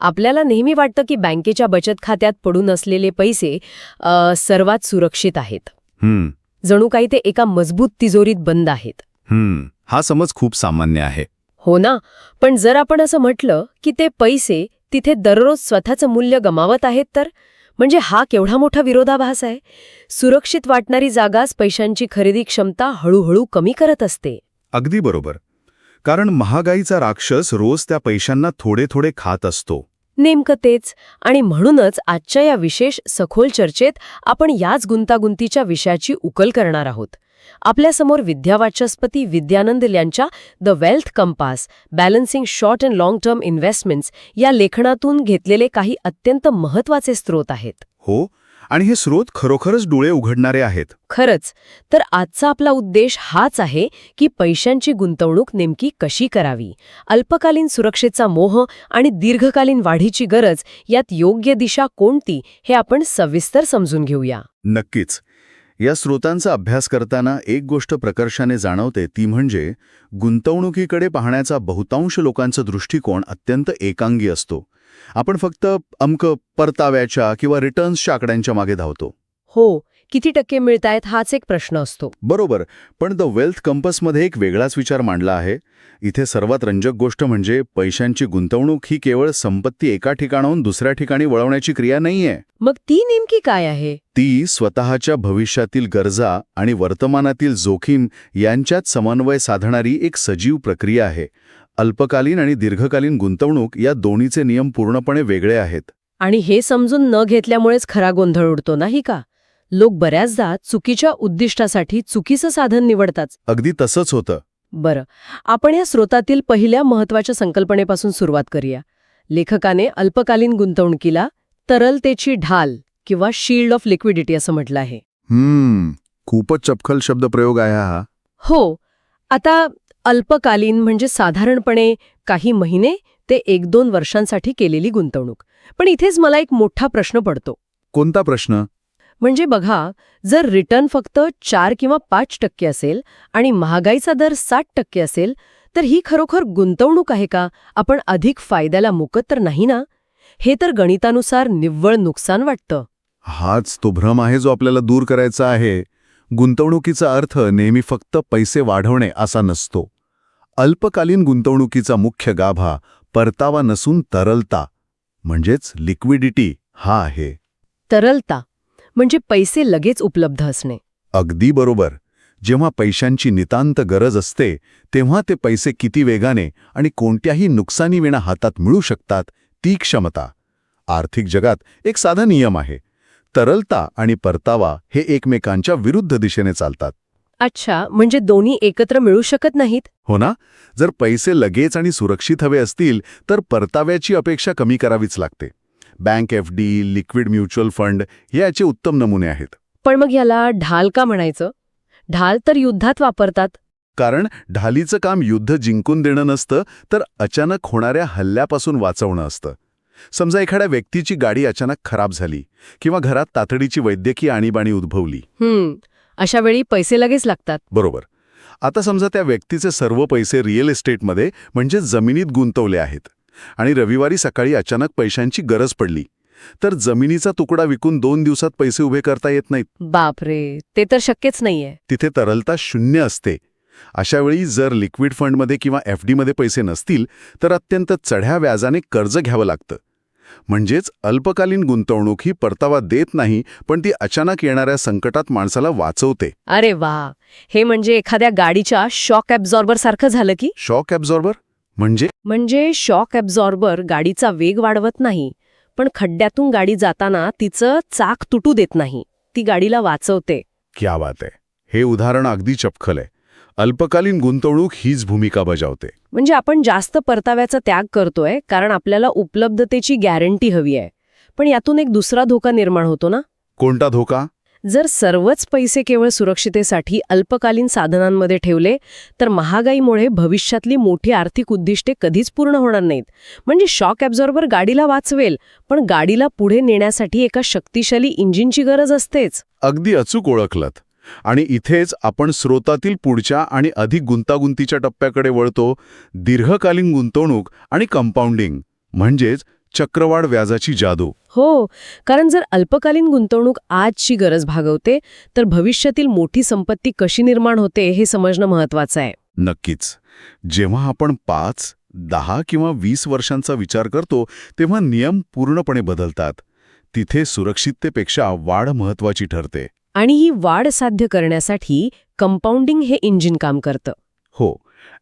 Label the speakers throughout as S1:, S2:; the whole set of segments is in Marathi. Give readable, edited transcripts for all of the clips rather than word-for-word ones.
S1: आपल्याला नेहमी वाटतं की बँकेच्या बचत खात्यात पडून असलेले पैसे सर्वात सुरक्षित आहेत. जणू काही ते एका मजबूत तिजोरीत बंद आहेत.
S2: हा समज खूप सामान्य आहे.
S1: हो ना, पण जर आपण असं म्हटलं की ते पैसे तिथे दररोज स्वतःचं मूल्य गमावत आहेत तर म्हणजे हा केवढा मोठा विरोधाभास आहे. सुरक्षित वाटणारी जागाच पैशांची खरेदी क्षमता हळूहळू कमी करत असते.
S2: अगदी बरोबर. कारण महागाईचा राक्षस रोज त्या पैशांना थोडे थोडे खात असतो.
S1: नेमकं तेच. आणि म्हणूनच आजच्या या विशेष सखोल चर्चेत आपण याच गुंतागुंतीच्या विषयाची उकल करणार आहोत. आपल्यासमोर विद्यावाचस्पती विद्यानंद यांच्या the wealth compass balancing short and long term investments या लेखनातून घेतलेले काही अत्यंत महत्त्वाचे स्रोत आहेत.
S2: हो, आणि हे स्रोत खरोखरच डोळे उघडणारे आहेत.
S1: खरंच. तर आजचा आपला उद्देश हाच आहे की पैशांची गुंतवणूक नेमकी कशी करावी, अल्पकालीन सुरक्षेचा मोह आणि दीर्घकालीन वाढीची गरज यात योग्य दिशा कोणती हे आपण सविस्तर समजून घेऊया.
S2: नक्कीच. या स्रोतांचा अभ्यास करताना एक गोष्ट प्रकर्षाने जाणवते, ती म्हणजे गुंतवणुकीकडे पाहण्याचा बहुतांश लोकांचा दृष्टिकोन अत्यंत एकांगी असतो. आपण फक्त परताव्याच्या किंवा रिटर्न्सच्या आकड्यांच्या मागे धावतो.
S1: हो, किती टक्के मिळतायत हाच एक प्रश्न असतो.
S2: बरोबर. पण द वेल्थ कंपसमध्ये एक वेगळाच विचार मांडला आहे. इथे सर्वात रंजक गोष्ट म्हणजे पैशांची गुंतवणूक ही केवळ संपत्ती एका ठिकाणाहून दुसऱ्या ठिकाणी वळवण्याची क्रिया नाहीये.
S1: मग ती नेमकी काय आहे?
S2: ती स्वतःच्या भविष्यातील गरजा आणि वर्तमानातील जोखीम यांच्यात समन्वय साधणारी एक सजीव प्रक्रिया आहे. अल्पकालीन आणि दीर्घकालीन गुंतवणूक या दोन्हीचे नियम पूर्णपणे वेगळे आहेत.
S1: आणि हे समजून न घेतल्यामुळेच खरा गोंधळ उडतो नाही का? लोक बऱ्याचदा चुकीच्या उद्दिष्टासाठी चुकीचं साधन निवडतात.
S2: अगदी तसंच होतं.
S1: बरं, आपण या स्रोतातील पहिल्या महत्त्वाच्या संकल्पनेपासून सुरुवात करूया. लेखकाने अल्पकालीन गुंतवणुकीला तरलतेची ढाल किंवा शील्ड ऑफ लिक्विडिटी असं म्हटलं आहे.
S2: खूपच चपखल शब्दप्रयोग आहे हा.
S1: हो. आता अल्पकालीन म्हणजे साधारणपणे काही महिने ते 1-2 वर्षांसाठी केलेली गुंतवणूक. पण इथेच मला एक मोठा प्रश्न पडतो.
S2: कोणता प्रश्न?
S1: म्हणजे बघा, जर रिटर्न फक्त 4 किंवा 5% असेल आणि महागाईचा दर 60% असेल, तर ही खरोखर गुंतवणूक आहे का? आपण अधिक फायद्याला मुकत तर नाही ना? हे तर गणितानुसार निव्वळ नुकसान वाटतं.
S2: हाच तो भ्रम आहे जो आपल्याला दूर करायचा आहे. गुंतवणुकीचा अर्थ नेहमी फक्त पैसे वाढवणे असा नसतो. अल्पकालीन गुंतवणुकीचा मुख्य गाभा परतावा नसून तरलता म्हणजेच लिक्विडिटी हा आहे.
S1: तरलता म्हणजे पैसे लगेच उपलब्ध असणे.
S2: अगदी बरोबर. जेव्हा पैशांची नितांत गरज असते तेव्हा ते पैसे किती वेगाने आणि कोणत्याही नुकसानीविना हातात मिळू शकतात, ती क्षमता. आर्थिक जगात एक साधा नियम आहे. तरलता आणि परतावा हे एकमेकांच्या विरुद्ध दिशेने चालतात.
S1: अच्छा, म्हणजे दोन्ही एकत्र मिळू शकत नाहीत?
S2: हो ना. जर पैसे लगेच आणि सुरक्षित हवे असतील तर परताव्याची अपेक्षा कमी करावीच लागते. Bank FD, liquid mutual fund हे याचे उत्तम नमुने आहेत.
S1: पण मग याला ढाल का म्हणायचं? ढाल तर युद्धात वापरतात.
S2: कारण ढालीचं काम युद्ध जिंकून देणं नसतं, तर अचानक होणाऱ्या हल्ल्यापासून वाचवणं असतं. समजा एखाद्या व्यक्तीची गाडी अचानक खराब झाली किंवा घरात तातडीची वैद्यकीय आणीबाणी उद्भवली.
S1: अशा वेळी पैसे लगेच लागतात.
S2: बरोबर. आता समजा त्या व्यक्तीचे सर्व पैसे रिअल एस्टेटमध्ये म्हणजे जमिनीत गुंतवले आहेत आणि रविवारी सकाळी अचानक पैशांची गरज पडली, तर जमिनीचा तुकडा विकून 2 दिवसात पैसे उभे करता येत नाहीत.
S1: बापरे, ते तर शक्यच नाहीये.
S2: तिथे तरलता 0 असते. अशावेळी जर लिक्विड फंडमध्ये किंवा FD मध्ये पैसे नसतील तर अत्यंत चढ्या व्याजाने कर्ज घ्यावं लागतं. म्हणजेच अल्पकालीन गुंतवणूक ही परतावा देत नाही, पण ती अचानक येणाऱ्या संकटात माणसाला वाचवते.
S1: अरे वा, हे म्हणजे एखाद्या गाडीच्या शॉक ॲब्झॉर्बर सारखं झालं की?
S2: शॉक ॲब्झॉर्बर म्हणजे
S1: शॉक ॲब्झॉर्बर गाडीचा वेग वाढवत नाही, पण खड्ड्यातून गाडी जाताना तिचं चाक तुटू देत नाही. ती गाडीला वाचवते.
S2: क्या बात आहे. हे उदाहरण अगदी चपखल आहे. अल्पकालीन गुंतवणूक हीच भूमिका बजावते.
S1: म्हणजे आपण जास्त परताव्याचा त्याग करतोय कारण आपल्याला उपलब्धतेची गॅरंटी हवी आहे. पण यातून एक दुसरा धोका निर्माण होतो ना?
S2: कोणता धोका?
S1: जर सर्वच पैसे केवळ सुरक्षितेसाठी अल्पकालीन साधनांमध्ये ठेवले तर महागाईमुळे भविष्यातली मोठी आर्थिक उद्दिष्टे कधीच पूर्ण होणार नाहीत. म्हणजे शॉक ॲब्झॉर्बर गाडीला वाचवेल, पण गाडीला पुढे नेण्यासाठी एका शक्तिशाली इंजिनची गरज असतेच.
S2: अगदी अचूक ओळखलत. आणि इथेच आपण स्रोतातील पुढच्या आणि अधिक गुंतागुंतीच्या टप्प्याकडे वळतो, दीर्घकालीन गुंतवणूक आणि कंपाऊंडिंग म्हणजेच चक्रवाढ व्याजाची जादू.
S1: हो, कारण जर अल्पकालीन गुंतवणूक आजची गरज भागवते तर भविष्यातील मोठी संपत्ती कशी निर्माण होते हे समजणं महत्वाचं आहे.
S2: नक्कीच. जेव्हा आपण 5, 10 किंवा 20 वर्षांचा विचार करतो तेव्हा नियम पूर्णपणे बदलतात. तिथे सुरक्षिततेपेक्षा वाढ महत्वाची ठरते.
S1: आणि ही वाढ साध्य करण्यासाठी कंपाऊंडिंग हे इंजिन काम करतं.
S2: हो,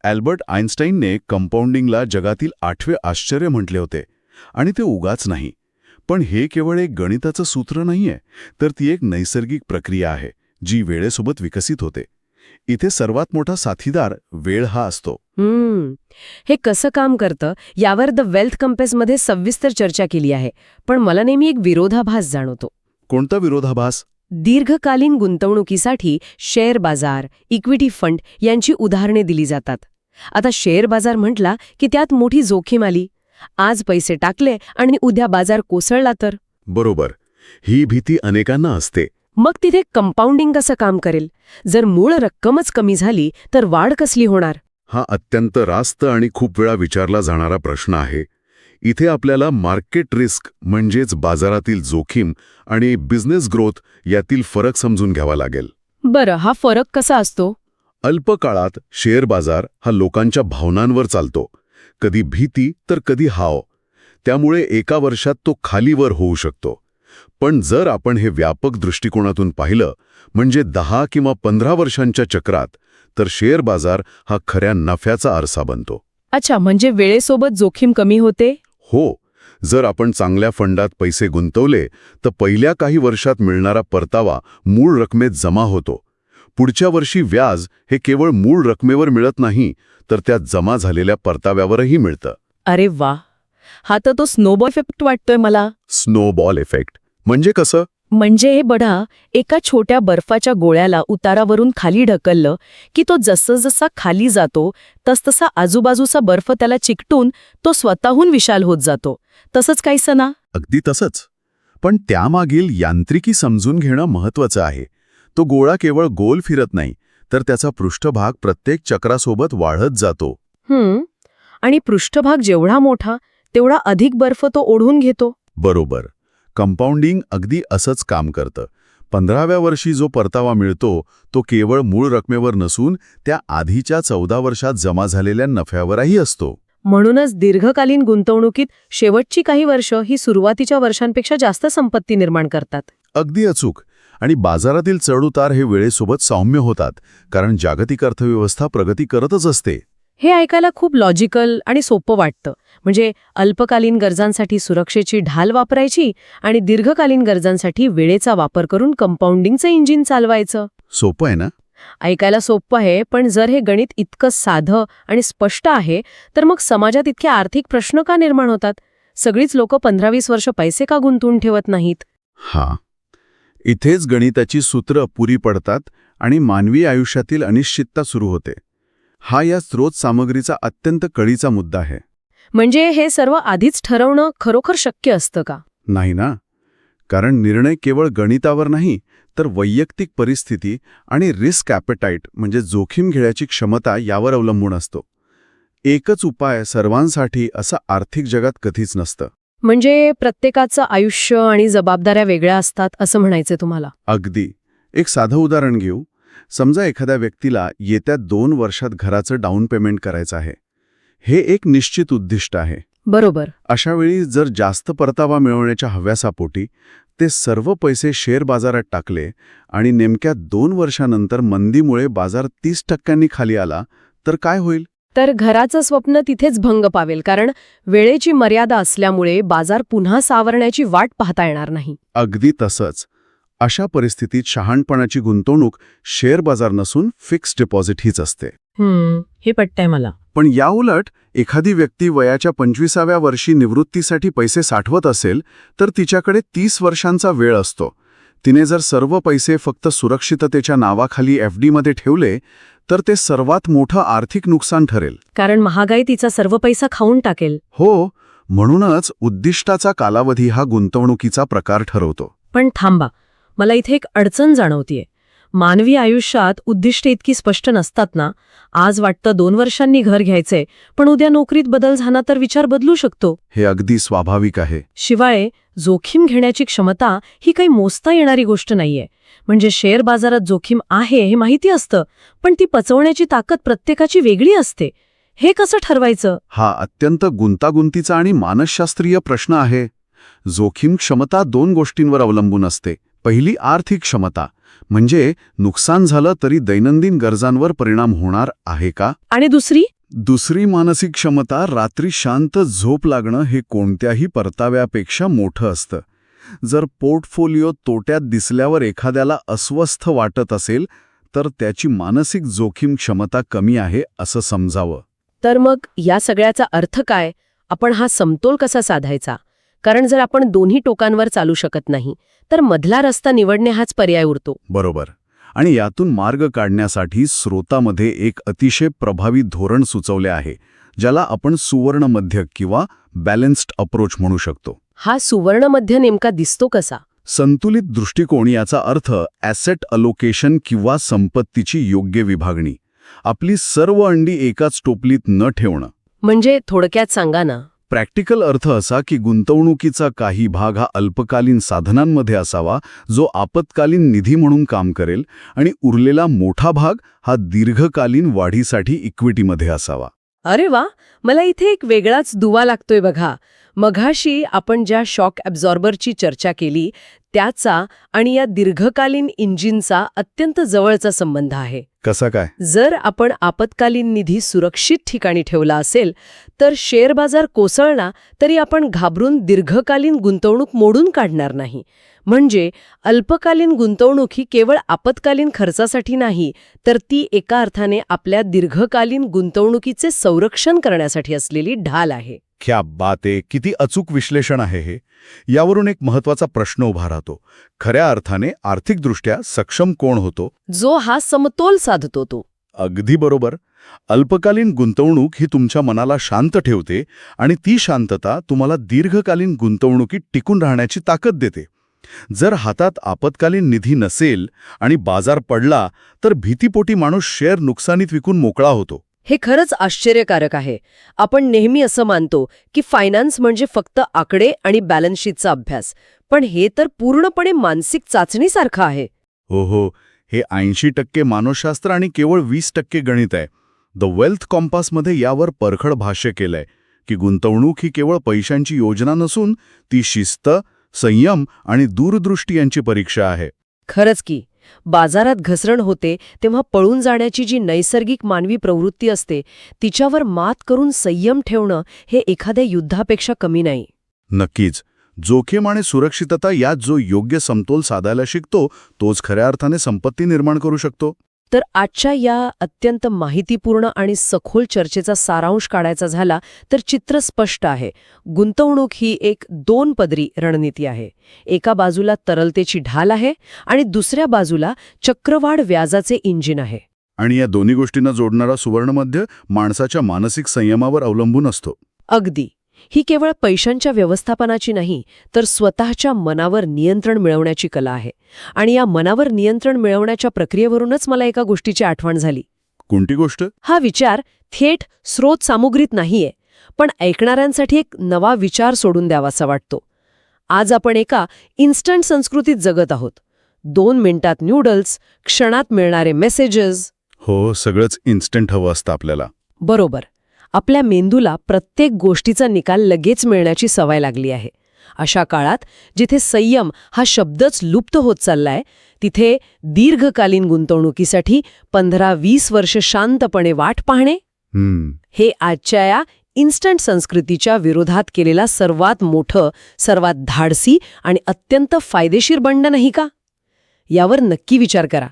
S2: अल्बर्ट आइन्स्टाईनने कंपाऊंडिंगला जगातील 8वे आश्चर्य म्हटले होते. आणि ते उगाच नाही. पण हे केवळ एक गणिताचं सूत्र नाहीये, तर ती एक नैसर्गिक प्रक्रिया आहे जी वेळेसोबत विकसित होते. इथे सर्वात मोठा साथीदार वेळ हा असतो.
S1: हे कसं काम करतं यावर द वेल्थ कंपेसमध्ये सविस्तर चर्चा केली आहे. पण मला नेहमी एक विरोधाभास जाणवतो.
S2: कोणता विरोधाभास?
S1: दीर्घकालीन गुंतवणुकीसाठी शेअर बाजार, इक्विटी फंड यांची उदाहरणे दिली जातात. आता शेअर बाजार म्हटला की त्यात मोठी जोखीम आली. आज पैसे टाकले आणि उद्या बाजार कोसळला तर?
S2: बरोबर. ही भीती अनेकांना असते.
S1: मग तिथे कंपाऊंडिंग कसं काम करेल? जर मूळ रक्कमच कमी झाली तर वाढ कसली होणार?
S2: हा अत्यंत रास्त आणि खूप वेळा विचारला जाणारा प्रश्न आहे. इथे आपल्याला मार्केट रिस्क म्हणजेच बाजारातील जोखीम आणि बिझनेस ग्रोथ यातील फरक समजून घ्यावा लागेल.
S1: बरं, हा फरक कसा असतो?
S2: अल्पकाळात शेअर बाजार हा लोकांच्या भावनांवर चालतो. कधी भीती तर कधी हाव. त्यामुळे एका वर्षात तो खालीवर होऊ शकतो. पण जर आपण हे व्यापक दृष्टिकोनातून पाहिलं, म्हणजे 10 किंवा 15 वर्षांच्या चक्रात, तर शेअर बाजार हा खऱ्या नफ्याचा आरसा बनतो.
S1: अच्छा, म्हणजे वेळेसोबत जोखीम कमी होते?
S2: हो, जर आपण चांगल्या फंडात पैसे गुंतवले तर पहिल्या काही वर्षात मिळणारा परतावा मूळ रकमेत जमा होतो. पुढच्या वर्षी व्याज हे केवळ मूळ रकमेवर मिळत नाही, तर त्या जमा झालेल्या परताव्यावरही मिळतं.
S1: अरे वा, हा तर तो स्नोबॉल इफेक्ट वाटतोय मला.
S2: स्नोबॉल इफेक्ट म्हणजे कसं?
S1: म्हणजे हे बघा, एका छोट्या बर्फाच्या गोळ्याला उतारावरून खाली ढकललं की तो जसा खाली जातो तसतसा आजूबाजूचा बर्फ त्याला चिकटून तो स्वतःहून विशाल होत जातो. तसंच काहीसं ना?
S2: अगदी तसंच. पण त्यामागील यांत्रिकी समजून घेणं महत्वाचं आहे. तो गोळा केवळ गोल फिरत नाही, तर त्याचा पृष्ठभाग प्रत्येक चक्रासोबत वाढत जातो.
S1: आणि पृष्ठभाग जेवढा मोठा तेवढा अधिक बर्फ तो ओढून घेतो.
S2: बरोबर. कंपाऊंडिंग अगदी असंच काम करतं. 15व्या वर्षी जो परतावा मिळतो तो केवळ मूळ रकमेवर नसून त्या आधीच्या 14 वर्षात जमा झालेल्या नफ्यावरही असतो.
S1: म्हणूनच दीर्घकालीन गुंतवणुकीत शेवटची काही वर्ष ही सुरुवातीच्या वर्षांपेक्षा जास्त संपत्ती निर्माण करतात.
S2: अगदी अचूक. आणि बाजारातील चढउतार हे वेळेसोबत सौम्य होतात, कारण जागतिक अर्थव्यवस्था प्रगती करतच असते.
S1: हे ऐकायला खूप लॉजिकल आणि सोपं वाटतं. म्हणजे अल्पकालीन गरजांसाठी सुरक्षेची ढाल वापरायची आणि दीर्घकालीन गरजांसाठी वेळेचा वापर करून कंपाऊंडिंगचं इंजिन चालवायचं.
S2: सोपं आहे ना?
S1: ऐकायला सोपं आहे, पण जर हे गणित इतकं साधं आणि स्पष्ट आहे तर मग समाजात इतके आर्थिक प्रश्न का निर्माण होतात? सगळीच लोक 15-20 वर्ष पैसे का गुंतवून ठेवत नाहीत?
S2: इथेच गणिताची सूत्र पुरी पडतात आणि मानवी आयुष्यातील अनिश्चितता सुरू होते. हा या स्रोत सामग्रीचा अत्यंत कळीचा मुद्दा आहे.
S1: म्हणजे हे सर्व आधीच ठरवणं खरोखर शक्य असतं का?
S2: नाही ना. कारण निर्णय केवळ गणितावर नाही, तर वैयक्तिक परिस्थिती आणि रिस्क ॲपेटाईट म्हणजे जोखीम घेण्याची क्षमता यावर अवलंबून असतो. एकच उपाय सर्वांसाठी असं आर्थिक जगात कधीच नसतं.
S1: म्हणजे प्रत्येकाचं आयुष्य आणि जबाबदाऱ्या वेगळ्या असतात असं म्हणायचं तुम्हाला?
S2: अगदी. एक साधं उदाहरण घेऊ. समजा एखाद्या व्यक्तीला येत्या 2 वर्षात घराचं डाऊन पेमेंट करायचं आहे. हे एक निश्चित उद्दिष्ट आहे.
S1: बरोबर.
S2: अशा वेळी जर जास्त परतावा मिळवण्याच्या हव्यासापोटी ते सर्व पैसे शेअर बाजारात टाकले आणि नेमक्या 2 वर्षांनंतर मंदीमुळे बाजार 30% खाली आला, तर काय होईल?
S1: तर घराचं स्वप्न तिथेच भंग पावेल, कारण वेळेची मर्यादा असल्यामुळे बाजार पुन्हा सावरण्याची वाट पाहता येणार नाही.
S2: अगदी तसंच. अशा परिस्थितीत शहाणपणाची गुंतवणूक शेअर बाजार नसून फिक्स्ड डिपॉझिट हीच असते.
S1: हे पटतंय मला.
S2: पण याउलट एखादी व्यक्ती वयाच्या 25व्या वर्षी निवृत्तीसाठी पैसे साठवत असेल तर तिच्याकडे 30 वर्षांचा वेळ असतो. तिने जर सर्व पैसे फक्त सुरक्षिततेच्या नावाखाली FD मध्ये ठेवले तर ते सर्वात मोठं आर्थिक नुकसान ठरेल.
S1: कारण महागाई तिचा सर्व पैसा खाऊन टाकेल.
S2: हो, म्हणूनच उद्दिष्टाचा कालावधी हा गुंतवणुकीचा प्रकार ठरवतो.
S1: पण थांबा, मला इथे एक अडचण जाणवतीये. मानवी आयुष्यात उद्दिष्टे इतकी स्पष्ट नसतात ना. आज वाटतं 2 वर्षांनी घर घ्यायचंय, पण उद्या नोकरीत बदल झाला तर विचार बदलू शकतो.
S2: हे अगदी स्वाभाविक आहे.
S1: शिवाय जोखीम घेण्याची क्षमता ही काही मोजता येणारी गोष्ट नाहीये. म्हणजे शेअर बाजारात जोखीम आहे हे माहिती असतं, पण ती पचवण्याची ताकद प्रत्येकाची वेगळी असते. हे कसं ठरवायचं?
S2: हा अत्यंत गुंतागुंतीचा आणि मानसशास्त्रीय प्रश्न आहे. जोखीम क्षमता 2 गोष्टींवर अवलंबून असते. पहिली आर्थिक क्षमता, म्हणजे नुकसान झालं तरी दैनंदिन गरजांवर परिणाम होणार आहे का?
S1: आणि
S2: दुसरी मानसिक क्षमता, रात्री शांत झोप लागणं हे कोणत्याही परताव्यापेक्षा मोठं असतं. जर पोर्टफोलिओ तोट्यात दिसल्यावर एखाद्याला अस्वस्थ वाटत असेल तर त्याची मानसिक जोखीम क्षमता कमी आहे असं समजावं.
S1: तर मग या सगळ्याचा अर्थ काय? आपण हा समतोल कसा साधायचा? कारण जर आपण दोन्ही टोकांवर चालू शकत नाही, तर मधला रस्ता निवडणे हाच पर्याय उरतो.
S2: बरोबर. आणि यातून मार्ग काढण्यासाठी स्रोतामध्ये एक अतिशय प्रभावी धोरण सुचवले आहे, ज्याला आपण सुवर्ण मध्य किंवा बॅलन्स्ड अप्रोच म्हणू शकतो.
S1: हा सुवर्ण मध्य नेमका दिसतो कसा?
S2: संतुलित दृष्टिकोन याचा अर्थ ॲसेट अलोकेशन किंवा संपत्तीची योग्य विभागणी. आपली सर्व अंडी एकाच टोपलीत न ठेवणं.
S1: म्हणजे थोडक्यात सांगा ना.
S2: प्रॅक्टिकल अर्थ असा की गुंतवणुकीचा काही भाग हा अल्पकालीन साधनांमध्ये असावा, जो आपत्कालीन निधी म्हणून काम करेल, आणि उरलेला मोठा भाग हा दीर्घकालीन वाढीसाठी इक्विटीमध्ये असावा.
S1: अरे वा, मला इथे एक वेगळाच दुवा लागतोय बघा. मघाशी आपण ज्या शॉक ॲब्झॉर्बरची चर्चा केली त्याचा आणि या दीर्घकालीन इंजिनचा अत्यंत जवळचा संबंध आहे.
S2: कसा काय?
S1: जर आपण आपत्कालीन निधी सुरक्षित ठिकाणी ठेवला असेल तर शेअर बाजार कोसळला तरी आपण घाबरून दीर्घकालीन गुंतवणूक मोडून काढणार नाही. म्हणजे अल्पकालीन गुंतवणूक ही केवळ आपत्कालीन खर्चासाठी नाही, तर ती एका अर्थाने आपल्या दीर्घकालीन गुंतवणुकीचे संरक्षण करण्यासाठी असलेली ढाल आहे.
S2: क्या बात आहे, किती अचूक विश्लेषण आहे हे. यावरून एक महत्वाचा प्रश्न उभा राहतो. खऱ्या अर्थाने आर्थिकदृष्ट्या सक्षम कोण होतो?
S1: जो हा समतोल साधतो तो.
S2: अगदी बरोबर. अल्पकालीन गुंतवणूक ही तुमच्या मनाला शांत ठेवते आणि ती शांतता तुम्हाला दीर्घकालीन गुंतवणुकीत टिकून राहण्याची ताकद देते. जर हातात आपत्कालीन निधी नसेल आणि बाजार पडला तर भीतीपोटी माणूस शेअर नुकसानीत विकून मोकळा होतो.
S1: हे खरंच आश्चर्यकारक आहे. आपण नेहमी असं मानतो की फायनान्स म्हणजे फक्त आकडे आणि बॅलन्स शीटचा अभ्यास, पण हे तर पूर्णपणे मानसिक चाचणीसारखं आहे.
S2: हो, हे 80% मानसशास्त्र आणि केवळ 20% गणित आहे. द वेल्थ कॉम्पासमध्ये यावर परखड भाष्य केलंय की गुंतवणूक ही केवळ पैशांची योजना नसून ती शिस्त, संयम आणि दूरदृष्टी यांची परीक्षा आहे.
S1: खरंच की बाजारात घसरण होते तेव्हा पळून जाण्याची जी नैसर्गिक मानवी प्रवृत्ती असते तिच्यावर मात करून संयम ठेवणं हे एखाद्या युद्धापेक्षा कमी नाही.
S2: नक्कीच. जोखीम आणि सुरक्षितता यात जो योग्य समतोल साधायला शिकतो तोच खऱ्या अर्थाने संपत्ती निर्माण करू शकतो.
S1: तर आजच्या या अत्यंत माहितीपूर्ण आणि सखोल चर्चेचा सारांश काढायचा झाला तर चित्र स्पष्ट आहे. गुंतवणूक ही एक 2 पदरी रणनीती आहे. एका बाजूला तरलतेची ढाल आहे आणि दुसऱ्या बाजूला चक्रवाढ व्याजाचे इंजिन आहे.
S2: आणि या दोन्ही गोष्टींना जोडणारा सुवर्णमध्य माणसाच्या मानसिक संयमावर अवलंबून असतो.
S1: अगदी. ही केवळ पैशांच्या व्यवस्थापनाची नाही तर स्वतःच्या मनावर नियंत्रण मिळवण्याची कला आहे. आणि या मनावर नियंत्रण मिळवण्याच्या प्रक्रियेवरूनच मला एका गोष्टीची आठवण झाली.
S2: कोणती गोष्ट?
S1: हा विचार थेट स्रोत सामुग्रीत नाहीये, पण ऐकणाऱ्यांसाठी एक नवा विचार सोडून द्यावासा वाटतो. आज आपण एका इन्स्टंट संस्कृतीत जगत आहोत. 2 मिनिटात न्यूडल्स, क्षणात मिळणारे मेसेजेस.
S2: हो, सगळंच इन्स्टंट हवं असतं आपल्याला.
S1: बरोबर. आपल्या मेंदूला प्रत्येक गोष्टीचा निकाल लगेच मिळण्याची सवय लागली आहे. अशा काळात जिथे संयम हा शब्दच लुप्त होत चाललाय, तिथे दीर्घकालीन गुंतवणुकीसाठी 15-20 वर्ष शांतपणे वाट पाहणे हे आजच्या या इन्स्टंट संस्कृतीच्या विरोधात केलेला सर्वात मोठं, सर्वात धाडसी आणि अत्यंत फायदेशीर बंड नाही का? यावर नक्की विचार करा.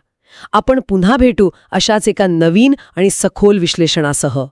S1: आपण पुन्हा भेटू अशाच एका नवीन आणि सखोल विश्लेषणासह.